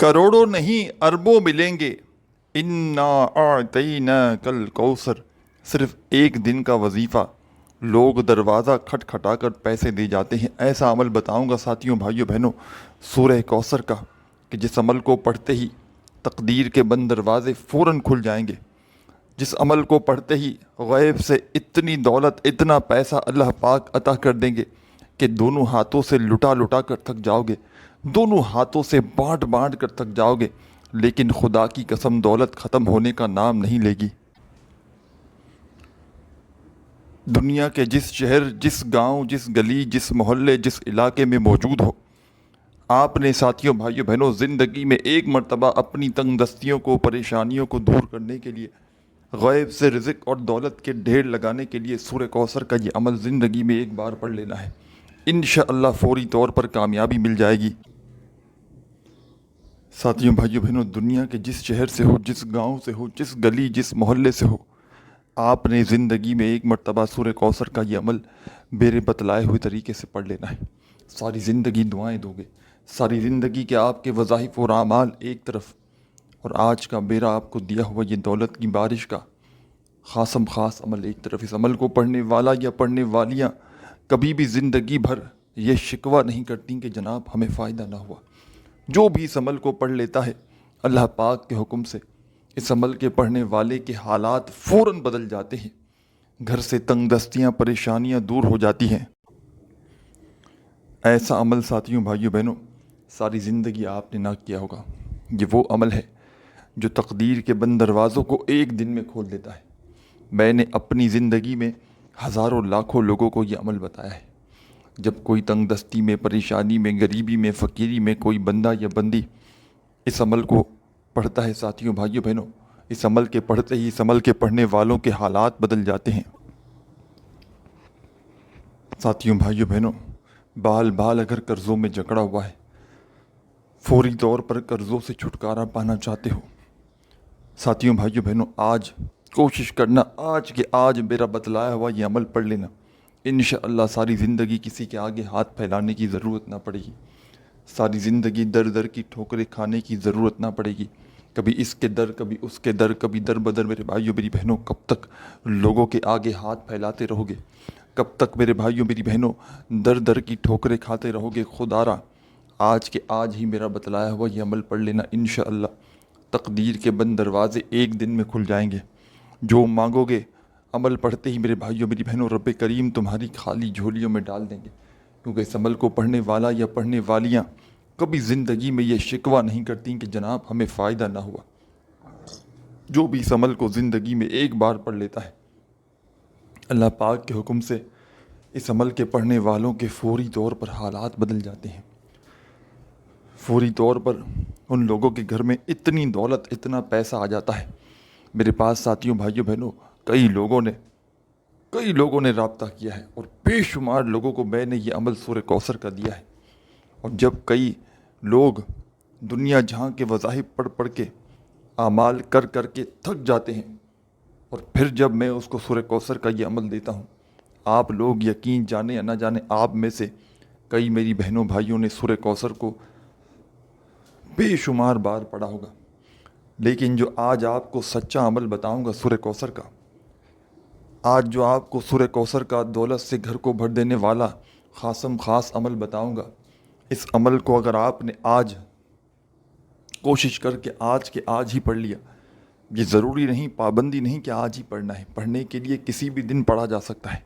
کروڑوں نہیں اربوں ملیں گے، انا اعطیناک الکوثر، صرف ایک دن کا وظیفہ، لوگ دروازہ کھٹ کھٹا کر پیسے دے جاتے ہیں۔ ایسا عمل بتاؤں گا ساتھیوں بھائیوں بہنوں سورہ کوثر کا، کہ جس عمل کو پڑھتے ہی تقدیر کے بند دروازے فوراً کھل جائیں گے، جس عمل کو پڑھتے ہی غیب سے اتنی دولت اتنا پیسہ اللہ پاک عطا کر دیں گے کہ دونوں ہاتھوں سے لٹا لٹا کر تھک جاؤ گے، دونوں ہاتھوں سے بانٹ بانٹ کر تھک جاؤ گے، لیکن خدا کی قسم دولت ختم ہونے کا نام نہیں لے گی۔ دنیا کے جس شہر، جس گاؤں، جس گلی، جس محلے، جس علاقے میں موجود ہو، آپ نے ساتھیوں بھائیوں بہنوں زندگی میں ایک مرتبہ اپنی تنگ دستیوں کو، پریشانیوں کو دور کرنے کے لیے، غیب سے رزق اور دولت کے ڈھیر لگانے کے لیے سورہ کوثر کا یہ عمل زندگی میں ایک بار پڑھ لینا ہے۔ انشاءاللہ فوری طور پر کامیابی مل جائے گی۔ ساتھیوں بھائیوں بہنوں دنیا کے جس شہر سے ہو، جس گاؤں سے ہو، جس گلی، جس محلے سے ہو، آپ نے زندگی میں ایک مرتبہ سورہ کوثر کا یہ عمل میرے بتلائے ہوئے طریقے سے پڑھ لینا ہے۔ ساری زندگی دعائیں دو گے، ساری زندگی کے آپ کے وظائف اور اعمال ایک طرف، اور آج کا میرا آپ کو دیا ہوا یہ دولت کی بارش کا خاصم خاص عمل ایک طرف۔ اس عمل کو پڑھنے والا یا پڑھنے والیاں کبھی بھی زندگی بھر یہ شکوہ نہیں کرتیں کہ جناب ہمیں فائدہ نہ ہوا۔ جو بھی اس عمل کو پڑھ لیتا ہے اللہ پاک کے حکم سے، اس عمل کے پڑھنے والے کے حالات فوراً بدل جاتے ہیں، گھر سے تنگ دستیاں، پریشانیاں دور ہو جاتی ہیں۔ ایسا عمل ساتھیوں بھائیوں بہنوں ساری زندگی آپ نے نہ کیا ہوگا۔ یہ وہ عمل ہے جو تقدیر کے بند دروازوں کو ایک دن میں کھول دیتا ہے۔ میں نے اپنی زندگی میں ہزاروں لاکھوں لوگوں کو یہ عمل بتایا ہے۔ جب کوئی تنگ دستی میں، پریشانی میں، غریبی میں، فقیری میں کوئی بندہ یا بندی اس عمل کو پڑھتا ہے ساتھیوں بھائیوں بہنوں، اس عمل کے پڑھتے ہی اس عمل کے پڑھنے والوں کے حالات بدل جاتے ہیں۔ ساتھیوں بھائیوں بہنوں بال بال اگر قرضوں میں جکڑا ہوا ہے، فوری طور پر قرضوں سے چھٹکارا پانا چاہتے ہو، ساتھیوں بھائیوں بہنوں آج کوشش کرنا، آج کے آج میرا بتلایا ہوا یہ عمل پڑھ لینا۔ انشاءاللہ ساری زندگی کسی کے آگے ہاتھ پھیلانے کی ضرورت نہ پڑے گی، ساری زندگی در در کی ٹھوکریں کھانے کی ضرورت نہ پڑے گی، کبھی اس کے در، کبھی اس کے در، کبھی در بدر۔ میرے بھائیوں میری بہنوں کب تک لوگوں کے آگے ہاتھ پھیلاتے رہو گے؟ کب تک میرے بھائیوں میری بہنوں در در کی ٹھوکریں کھاتے رہو گے؟ خدارا آج کے آج ہی میرا بتلایا ہوا یہ عمل پڑھ لینا، انشاءاللہ تقدیر کے بند دروازے ایک دن میں کھل جائیں گے۔ جو مانگو گے عمل پڑھتے ہی میرے بھائیوں میری بہنوں رب کریم تمہاری خالی جھولیوں میں ڈال دیں گے، کیونکہ اس عمل کو پڑھنے والا یا پڑھنے والیاں کبھی زندگی میں یہ شکوہ نہیں کرتیں کہ جناب ہمیں فائدہ نہ ہوا۔ جو بھی اس عمل کو زندگی میں ایک بار پڑھ لیتا ہے اللہ پاک کے حکم سے اس عمل کے پڑھنے والوں کے فوری طور پر حالات بدل جاتے ہیں۔ فوری طور پر ان لوگوں کے گھر میں اتنی دولت، اتنا پیسہ آ جاتا ہے۔ میرے پاس ساتھیوں بھائیوں بہنوں کئی لوگوں نے رابطہ کیا ہے، اور بے شمار لوگوں کو میں نے یہ عمل سورہ کوثر کا دیا ہے۔ اور جب کئی لوگ دنیا جہاں کے وظائف پڑھ پڑھ کے، اعمال کر کر کے تھک جاتے ہیں، اور پھر جب میں اس کو سورہ کوثر کا یہ عمل دیتا ہوں، آپ لوگ یقین جانے یا نہ جانے آپ میں سے کئی میری بہنوں بھائیوں نے سورہ کوثر کو بے شمار بار پڑھا ہوگا، لیکن جو آج آپ کو سچا عمل بتاؤں گا سورہ کوثر کا، آج جو آپ کو سورہ کوثر کا دولت سے گھر کو بھر دینے والا خاصم خاص عمل بتاؤں گا، اس عمل کو اگر آپ نے آج کوشش کر کے آج ہی پڑھ لیا، یہ ضروری نہیں، پابندی نہیں کہ آج ہی پڑھنا ہے، پڑھنے کے لیے کسی بھی دن پڑھا جا سکتا ہے،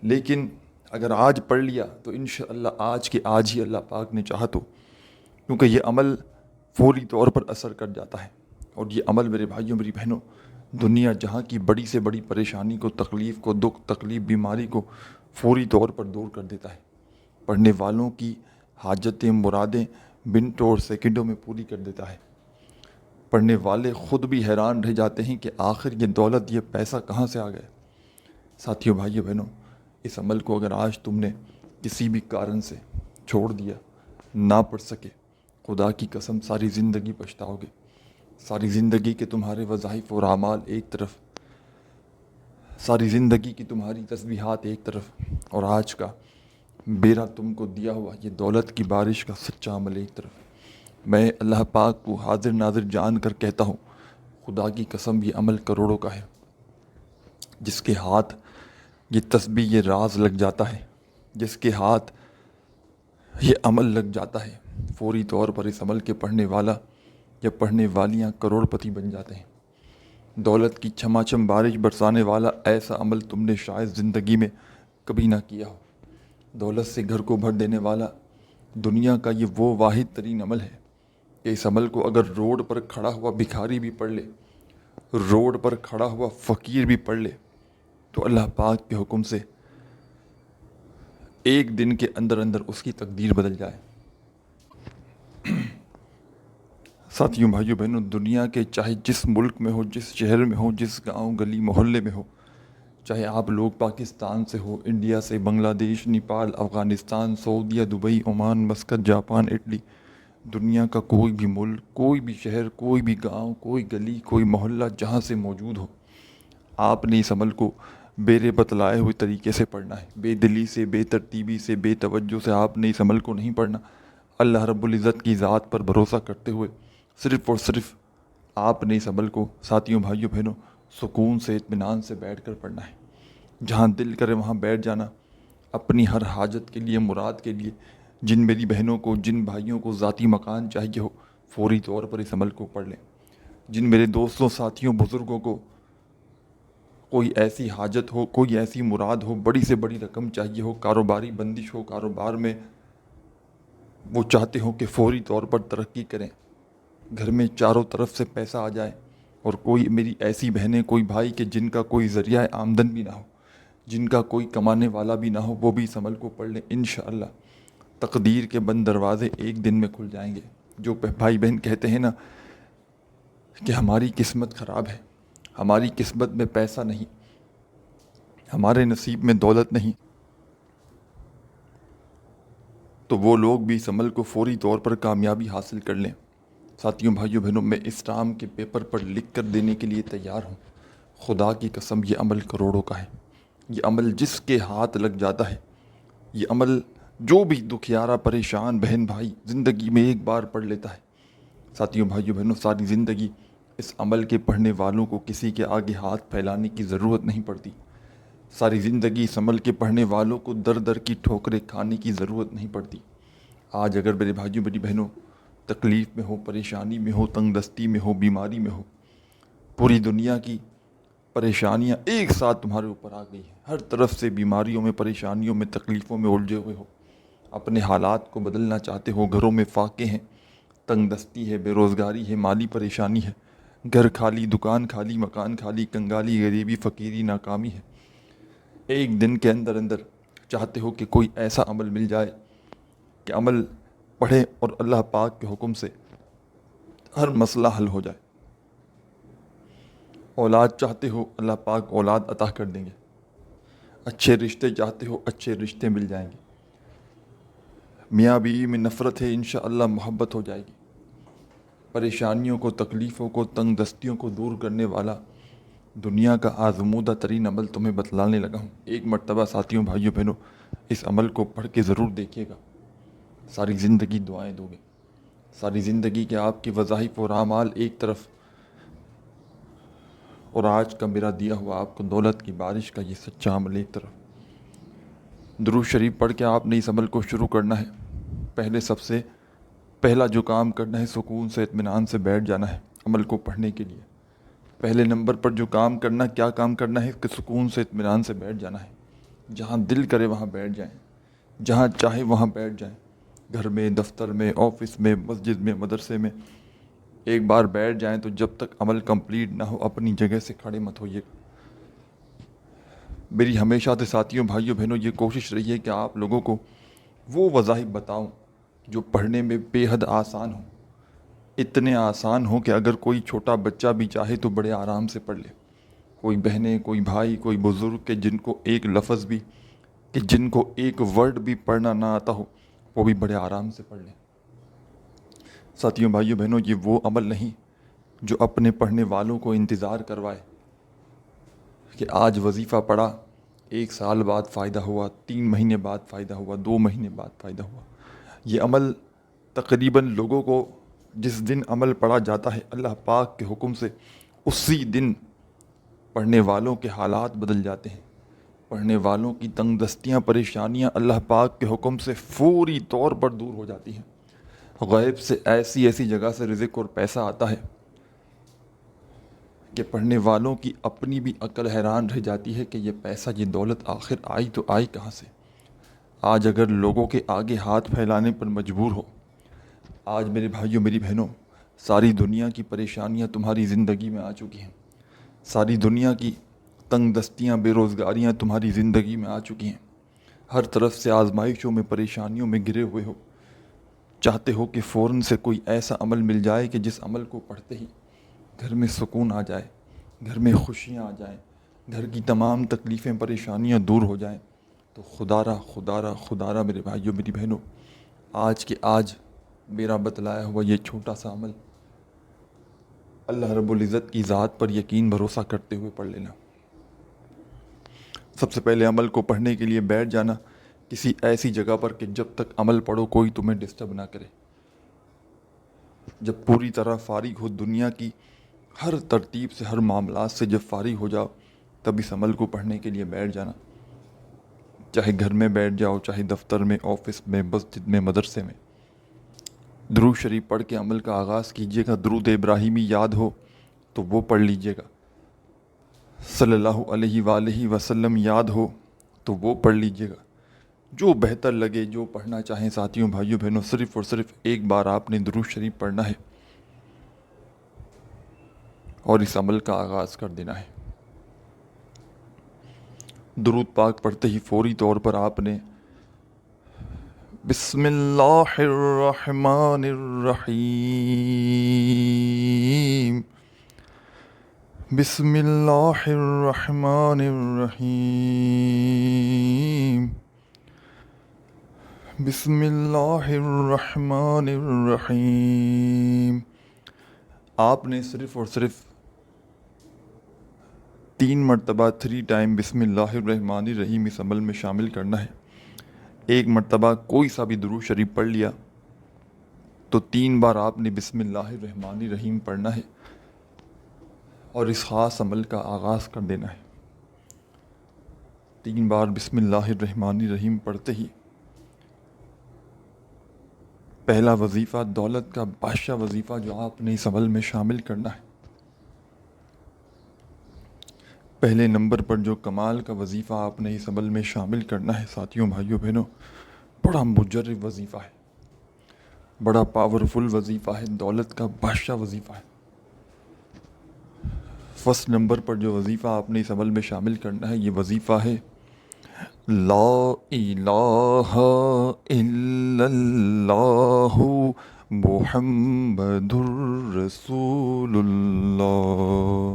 لیکن اگر آج پڑھ لیا تو انشاءاللہ آج کے آج ہی اللہ پاک نے چاہا تو، کیونکہ یہ عمل فوری طور پر اثر کر جاتا ہے، اور یہ عمل میرے بھائیوں میری بہنوں دنیا جہاں کی بڑی سے بڑی پریشانی کو، تکلیف کو، دکھ تکلیف، بیماری کو فوری طور پر دور کر دیتا ہے، پڑھنے والوں کی حاجتیں، مرادیں منٹوں اور سیکنڈوں میں پوری کر دیتا ہے۔ پڑھنے والے خود بھی حیران رہ جاتے ہیں کہ آخر یہ دولت، یہ پیسہ کہاں سے آ گیا۔ ساتھیوں بھائیوں بہنوں اس عمل کو اگر آج تم نے کسی بھی کارن سے چھوڑ دیا، نہ پڑھ سکے، خدا کی قسم ساری زندگی پچھتاؤ گے، ساری زندگی کے تمہارے وظائف اور اعمال ایک طرف، ساری زندگی کی تمہاری تسبیحات ایک طرف، اور آج کا میرا تم کو دیا ہوا یہ دولت کی بارش کا سچا عمل ایک طرف۔ میں اللہ پاک کو حاضر ناظر جان کر کہتا ہوں، خدا کی قسم یہ عمل کروڑوں کا ہے۔ جس کے ہاتھ یہ تسبیح یہ راز لگ جاتا ہے، جس کے ہاتھ یہ عمل لگ جاتا ہے، فوری طور پر اس عمل کے پڑھنے والا یا پڑھنے والیاں کروڑ پتی بن جاتے ہیں۔ دولت کی چھما چھم بارش برسانے والا ایسا عمل تم نے شاید زندگی میں کبھی نہ کیا ہو۔ دولت سے گھر کو بھر دینے والا دنیا کا یہ وہ واحد ترین عمل ہے کہ اس عمل کو اگر روڈ پر کھڑا ہوا بھکاری بھی پڑھ لے، روڈ پر کھڑا ہوا فقیر بھی پڑھ لے، تو اللہ پاک کے حکم سے ایک دن کے اندر اندر اس کی تقدیر بدل جائے۔ ساتھیوں، بھائیوں، بہنوں، دنیا کے چاہے جس ملک میں ہو، جس شہر میں ہو، جس گاؤں گلی محلے میں ہو، چاہے آپ لوگ پاکستان سے ہو، انڈیا سے، بنگلہ دیش، نیپال، افغانستان، سعودیہ، Dubai, Oman, Muscat, Japan, Italy, دنیا کا کوئی بھی ملک، کوئی بھی شہر، کوئی بھی گاؤں، کوئی گلی، کوئی محلہ جہاں سے موجود ہو، آپ نے اس عمل کو میرے بتلائے ہوئے طریقے سے پڑھنا ہے۔ بے دلی سے، بے ترتیبی سے، بے توجہ سے آپ نے اس عمل کو نہیں پڑھنا۔ اللہ رب العزت کی ذات پر بھروسہ کرتے ہوئے صرف اور صرف آپ نے اس عمل کو، ساتھیوں، بھائیوں، بہنوں، سکون سے، اطمینان سے بیٹھ کر پڑھنا ہے۔ جہاں دل کرے وہاں بیٹھ جانا، اپنی ہر حاجت کے لیے، مراد کے لیے، جن میری بہنوں کو، جن بھائیوں کو ذاتی مکان چاہیے ہو، فوری طور پر اس عمل کو پڑھ لیں۔ جن میرے دوستوں، ساتھیوں، بزرگوں کو کوئی ایسی حاجت ہو، کوئی ایسی مراد ہو، بڑی سے بڑی رقم چاہیے ہو، کاروباری بندش ہو، کاروبار میں وہ چاہتے ہوں کہ فوری طور پر ترقی کریں، گھر میں چاروں طرف سے پیسہ آ جائے، اور کوئی میری ایسی بہنیں، کوئی بھائی کہ جن کا کوئی ذریعہ آمدن بھی نہ ہو، جن کا کوئی کمانے والا بھی نہ ہو، وہ بھی اس عمل کو پڑھ لیں۔ انشاءاللہ تقدیر کے بند دروازے ایک دن میں کھل جائیں گے۔ جو بھائی بہن کہتے ہیں نا کہ ہماری قسمت خراب ہے، ہماری قسمت میں پیسہ نہیں، ہمارے نصیب میں دولت نہیں، تو وہ لوگ بھی اس عمل کو فوری طور پر کامیابی حاصل کر لیں۔ ساتھیوں، بھائیوں، بہنوں، میں اسلام کے پیپر پر لکھ کر دینے کے لیے تیار ہوں۔ خدا کی قسم یہ عمل کروڑوں کا ہے۔ یہ عمل جس کے ہاتھ لگ جاتا ہے، یہ عمل جو بھی دکھیارا پریشان بہن بھائی زندگی میں ایک بار پڑھ لیتا ہے، ساتھیوں، بھائیوں، بہنوں، ساری زندگی اس عمل کے پڑھنے والوں کو کسی کے آگے ہاتھ پھیلانے کی ضرورت نہیں پڑتی۔ ساری زندگی اس عمل کے پڑھنے والوں کو در در کی ٹھوکریں کھانے کی ضرورت نہیں پڑتی۔ آج اگر میرے بھائیوں، میری بہنوں تکلیف میں ہو، پریشانی میں ہو، تنگ دستی میں ہو، بیماری میں ہو، پوری دنیا کی پریشانیاں ایک ساتھ تمہارے اوپر آ گئی ہیں، ہر طرف سے بیماریوں میں، پریشانیوں میں، تکلیفوں میں الجھے ہوئے ہو، اپنے حالات کو بدلنا چاہتے ہو، گھروں میں فاقے ہیں، تنگ دستی ہے، بے روزگاری ہے، مالی پریشانی ہے، گھر خالی، دکان خالی، مکان خالی، کنگالی، غریبی، فقیری، ناکامی ہے، ایک دن کے اندر اندر چاہتے ہو کہ کوئی ایسا عمل مل جائے کہ عمل پڑھے اور اللہ پاک کے حکم سے ہر مسئلہ حل ہو جائے۔ اولاد چاہتے ہو، اللہ پاک اولاد عطا کر دیں گے۔ اچھے رشتے چاہتے ہو، اچھے رشتے مل جائیں گے۔ میاں بیوی میں نفرت ہے، انشاءاللہ محبت ہو جائے گی۔ پریشانیوں کو، تکلیفوں کو، تنگ دستیوں کو دور کرنے والا دنیا کا آزمودہ ترین عمل تمہیں بتلانے لگا ہوں۔ ایک مرتبہ ساتھیوں، بھائیوں، بہنوں، اس عمل کو پڑھ کے ضرور دیکھیے گا۔ ساری زندگی دعائیں دو گے، ساری زندگی کے آپ کے وظائف اور اعمال ایک طرف، اور آج کا میرا دیا ہوا آپ کو دولت کی بارش کا یہ سچا عمل ایک طرف۔ درود شریف پڑھ کے آپ نے اس عمل کو شروع کرنا ہے۔ سب سے پہلا جو کام کرنا ہے، سکون سے، اطمینان سے بیٹھ جانا ہے عمل کو پڑھنے کے لیے۔ پہلے نمبر پر جو کام کرنا، کیا کام کرنا ہے کہ سکون سے، اطمینان سے بیٹھ جانا ہے۔ جہاں دل کرے وہاں بیٹھ جائیں، جہاں چاہے وہاں بیٹھ جائیں، گھر میں، دفتر میں، آفس میں، مسجد میں، مدرسے میں، ایک بار بیٹھ جائیں تو جب تک عمل کمپلیٹ نہ ہو اپنی جگہ سے کھڑے مت ہوئیے۔ میری ہمیشہ سے ساتھیوں، بھائیوں، بہنوں یہ کوشش رہی ہے کہ آپ لوگوں کو وہ وظائف بتاؤں جو پڑھنے میں بے حد آسان ہوں، اتنے آسان ہوں کہ اگر کوئی چھوٹا بچہ بھی چاہے تو بڑے آرام سے پڑھ لے۔ کوئی بہنیں، کوئی بھائی، کوئی بزرگ کہ جن کو ایک لفظ بھی، کہ جن کو ایک ورڈ بھی پڑھنا نہ آتا ہو، وہ بھی بڑے آرام سے پڑھ لیں۔ ساتھیوں، بھائیوں، بہنوں یہ وہ عمل نہیں جو اپنے پڑھنے والوں کو انتظار کروائے کہ آج وظیفہ پڑھا، 1 سال بعد فائدہ ہوا، 3 مہینے بعد فائدہ ہوا، 2 مہینے بعد فائدہ ہوا۔ یہ عمل تقریباً لوگوں کو جس دن عمل پڑھا جاتا ہے اللہ پاک کے حکم سے، اسی دن پڑھنے والوں کے حالات بدل جاتے ہیں، پڑھنے والوں کی تنگ دستیاں پریشانیاں اللہ پاک کے حکم سے فوری طور پر دور ہو جاتی ہیں۔ غیب سے ایسی ایسی جگہ سے رزق اور پیسہ آتا ہے کہ پڑھنے والوں کی اپنی بھی عقل حیران رہ جاتی ہے کہ یہ پیسہ یہ دولت آخر آئی تو آئی کہاں سے۔ آج اگر لوگوں کے آگے ہاتھ پھیلانے پر مجبور ہو، آج میرے بھائیوں میری بہنوں، ساری دنیا کی پریشانیاں تمہاری زندگی میں آ چکی ہیں، ساری دنیا کی تنگ دستیاں بے روزگاریاں تمہاری زندگی میں آ چکی ہیں، ہر طرف سے آزمائشوں میں پریشانیوں میں گرے ہوئے ہو، چاہتے ہو کہ فوراً سے کوئی ایسا عمل مل جائے کہ جس عمل کو پڑھتے ہی گھر میں سکون آ جائے، گھر میں خوشیاں آ جائیں، گھر کی تمام تکلیفیں پریشانیاں دور ہو جائیں، تو خدا را میرے بھائیوں میری بہنوں، آج کے آج میرا بتلایا ہوا یہ چھوٹا سا عمل اللہ رب العزت کی ذات پر یقین بھروسہ کرتے ہوئے پڑھ لینا۔ سب سے پہلے عمل کو پڑھنے کے لیے بیٹھ جانا کسی ایسی جگہ پر کہ جب تک عمل پڑھو کوئی تمہیں ڈسٹرب نہ کرے۔ جب پوری طرح فارغ ہو دنیا کی ہر ترتیب سے، ہر معاملات سے جب فارغ ہو جاؤ، تب اس عمل کو پڑھنے کے لیے بیٹھ جانا۔ چاہے گھر میں بیٹھ جاؤ، چاہے دفتر میں، آفس میں، مسجد میں، مدرسے میں، درود شریف پڑھ کے عمل کا آغاز کیجیے گا۔ درود ابراہیمی یاد ہو تو وہ پڑھ لیجیے گا، صلی اللہ علیہ وآلہ وسلم یاد ہو تو وہ پڑھ لیجیے گا، جو بہتر لگے، جو پڑھنا چاہیں ساتھیوں بھائیوں بہنوں، صرف اور صرف ایک بار آپ نے درود شریف پڑھنا ہے اور اس عمل کا آغاز کر دینا ہے۔ درود پاک پڑھتے ہی فوری طور پر آپ نے بسم اللہ الرحمن الرحیم، بسم اللہ الرحمن الرحیم، بسم اللہ الرحمن الرحیم، آپ نے صرف اور صرف 3 مرتبہ 3 ٹائم بسم اللہ الرحمن الرحیم اس عمل میں شامل کرنا ہے۔ ایک مرتبہ کوئی سا بھی درود شریف پڑھ لیا تو 3 بار آپ نے بسم اللہ الرحمن الرحیم پڑھنا ہے اور اس خاص عمل کا آغاز کر دینا ہے۔ 3 بار بسم اللہ الرحمن الرحیم پڑھتے ہی پہلا وظیفہ، دولت کا بادشاہ وظیفہ جو آپ نے اس عمل میں شامل کرنا ہے، پہلے نمبر پر جو کمال کا وظیفہ آپ نے اس عمل میں شامل کرنا ہے ساتھیوں بھائیوں بہنوں، بڑا مجرب وظیفہ ہے، بڑا پاورفل وظیفہ ہے، دولت کا بادشاہ وظیفہ ہے۔ فرسٹ نمبر پر جو وظیفہ آپ نے اس عمل میں شامل کرنا ہے، یہ وظیفہ ہے لا الہ الا اللہ محمد الرسول اللہ،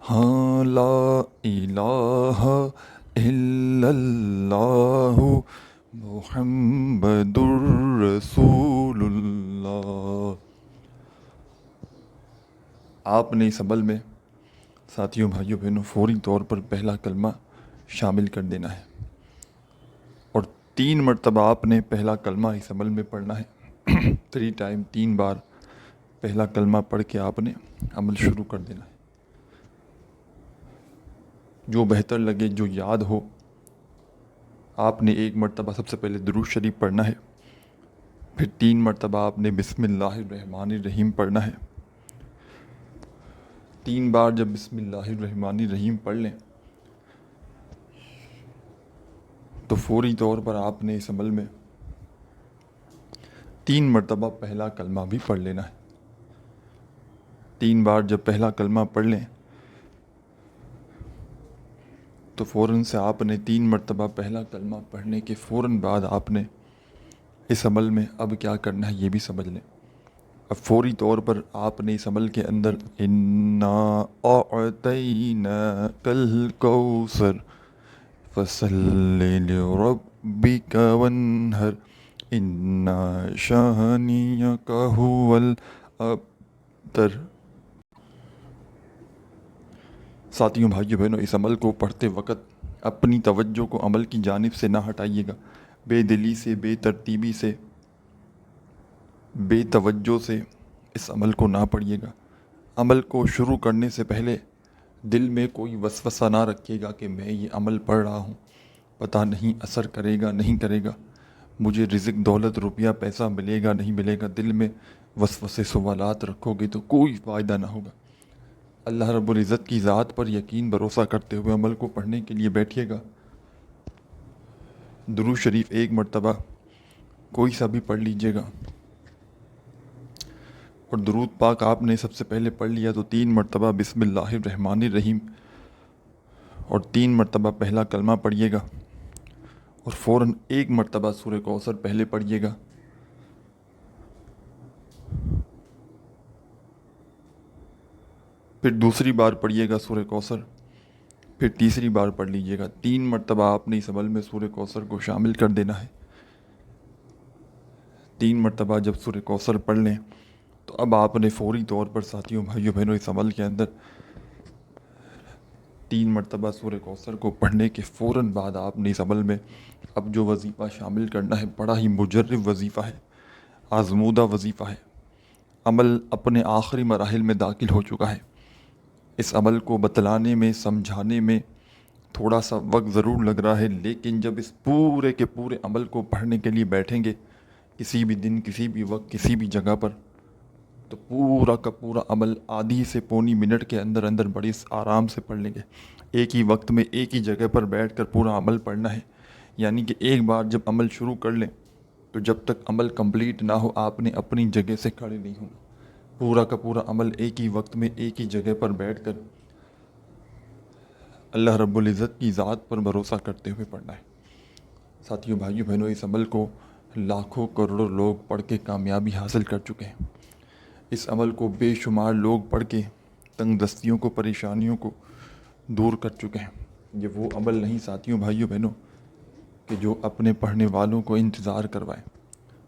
ہاں لا الہ الا اللہ محمد الرسول اللہ۔ آپ نے اس عمل میں ساتھیوں بھائیوں بہنوں فوری طور پر پہلا کلمہ شامل کر دینا ہے اور 3 مرتبہ آپ نے پہلا کلمہ اس عمل میں پڑھنا ہے۔ 3 ٹائم 3 بار پہلا کلمہ پڑھ کے آپ نے عمل شروع کر دینا ہے۔ جو بہتر لگے، جو یاد ہو، آپ نے 1 مرتبہ سب سے پہلے درود شریف پڑھنا ہے، پھر 3 مرتبہ آپ نے بسم اللہ الرحمن الرحیم پڑھنا ہے۔ 3 بار جب بسم اللہ الرحمن الرحیم پڑھ لیں تو فوری طور پر آپ نے اس عمل میں 3 مرتبہ پہلا کلمہ بھی پڑھ لینا ہے۔ 3 بار جب پہلا کلمہ پڑھ لیں تو فوراً سے آپ نے 3 مرتبہ پہلا کلمہ پڑھنے کے فوراً بعد آپ نے اس عمل میں اب کیا کرنا ہے یہ بھی سمجھ لیں۔ اب فوری طور پر آپ نے اس عمل کے اندر انا اعطیناک الکوثر فصل لربک وانحر انا شانیک هو الابتر۔ ساتھیوں بھائیوں بہنوں، اس عمل کو پڑھتے وقت اپنی توجہ کو عمل کی جانب سے نہ ہٹائیے گا، بے دلی سے، بے ترتیبی سے، بے توجہ سے اس عمل کو نہ پڑھیے گا۔ عمل کو شروع کرنے سے پہلے دل میں کوئی وسوسہ نہ رکھیے گا کہ میں یہ عمل پڑھ رہا ہوں، پتہ نہیں اثر کرے گا نہیں کرے گا، مجھے رزق دولت روپیہ پیسہ ملے گا نہیں ملے گا۔ دل میں وسوسے سوالات رکھو گے تو کوئی فائدہ نہ ہوگا۔ اللہ رب العزت کی ذات پر یقین بھروسہ کرتے ہوئے عمل کو پڑھنے کے لیے بیٹھیے گا۔ درود شریف ایک مرتبہ کوئی سا بھی پڑھ لیجیے گا، اور درود پاک آپ نے سب سے پہلے پڑھ لیا تو 3 مرتبہ بسم اللہ الرحمن الرحیم اور 3 مرتبہ پہلا کلمہ پڑھیے گا، اور فوراً 1 مرتبہ سورہ کوثر پہلے پڑھیے گا۔ پھر دوسری بار پڑھیے گا سورہ کوثر، پھر تیسری بار پڑھ لیجیے گا۔ 3 مرتبہ آپ نے اس عمل میں سورہ کوثر کو شامل کر دینا ہے۔ 3 مرتبہ جب سورہ کوثر پڑھ لیں تو اب آپ نے فوری طور پر ساتھیوں بھائیوں بہنوں اس عمل کے اندر 3 مرتبہ سورہ کوثر کو پڑھنے کے فوراً بعد آپ نے اس عمل میں اب جو وظیفہ شامل کرنا ہے بڑا ہی مجرب وظیفہ ہے، آزمودہ وظیفہ ہے۔ عمل اپنے آخری مراحل میں داخل ہو چکا ہے۔ اس عمل کو بتلانے میں سمجھانے میں تھوڑا سا وقت ضرور لگ رہا ہے، لیکن جب اس پورے کے پورے عمل کو پڑھنے کے لیے بیٹھیں گے کسی بھی دن کسی بھی وقت کسی بھی جگہ پر، تو پورا کا پورا عمل آدھی سے پونی منٹ کے اندر اندر بڑی آرام سے پڑھ لیں گے۔ ایک ہی وقت میں ایک ہی جگہ پر بیٹھ کر پورا عمل پڑھنا ہے، یعنی کہ ایک بار جب عمل شروع کر لیں تو جب تک عمل کمپلیٹ نہ ہو آپ نے اپنی جگہ سے کھڑے نہیں ہونا۔ پورا کا پورا عمل ایک ہی وقت میں ایک ہی جگہ پر بیٹھ کر اللہ رب العزت کی ذات پر بھروسہ کرتے ہوئے پڑھنا ہے۔ ساتھیوں بھائیوں بہنوں اس عمل کو لاکھوں کروڑوں لوگ پڑھ کے کامیابی حاصل کر چکے ہیں۔ اس عمل کو بے شمار لوگ پڑھ کے تنگ دستیوں کو پریشانیوں کو دور کر چکے ہیں۔ یہ وہ عمل نہیں ساتھیوں بھائیوں بہنوں کہ جو اپنے پڑھنے والوں کو انتظار کروائے۔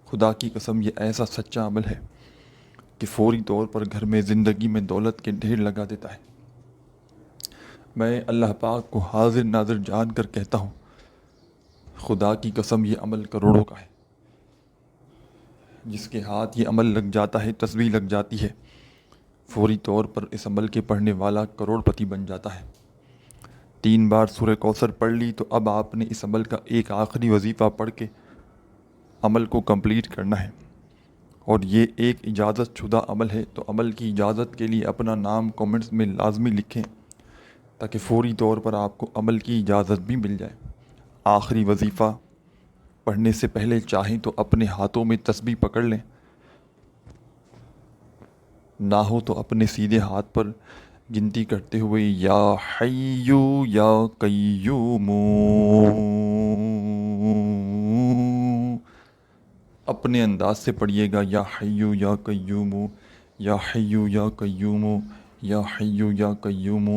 خدا کی قسم یہ ایسا سچا عمل ہے کہ فوری طور پر گھر میں زندگی میں دولت کے ڈھیر لگا دیتا ہے۔ میں اللہ پاک کو حاضر ناظر جان کر کہتا ہوں، خدا کی قسم یہ عمل کروڑوں کا ہے۔ جس کے ہاتھ یہ عمل لگ جاتا ہے، تسبیح لگ جاتی ہے، فوری طور پر اس عمل کے پڑھنے والا کروڑ پتی بن جاتا ہے۔ 3 بار سورہ کوثر پڑھ لی تو اب آپ نے اس عمل کا ایک آخری وظیفہ پڑھ کے عمل کو کمپلیٹ کرنا ہے، اور یہ ایک اجازت شدہ عمل ہے، تو عمل کی اجازت کے لیے اپنا نام کومنٹس میں لازمی لکھیں تاکہ فوری طور پر آپ کو عمل کی اجازت بھی مل جائے۔ آخری وظیفہ پڑھنے سے پہلے چاہیں تو اپنے ہاتھوں میں تسبیح پکڑ لیں، نہ ہو تو اپنے سیدھے ہاتھ پر گنتی کرتے ہوئے یا حیو یا قیوم اپنے انداز سے پڑھیے گا، یا حیو یا قیوم یا حیو یا قیوم یا حیو یا قیوم۔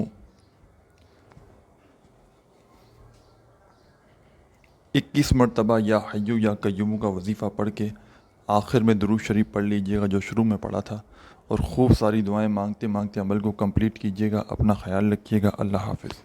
21 مرتبہ یا حیو یا قیوم کا وظیفہ پڑھ کے آخر میں درود شریف پڑھ لیجئے گا جو شروع میں پڑھا تھا، اور خوب ساری دعائیں مانگتے مانگتے عمل کو کمپلیٹ کیجیے گا۔ اپنا خیال رکھیے گا۔ اللہ حافظ۔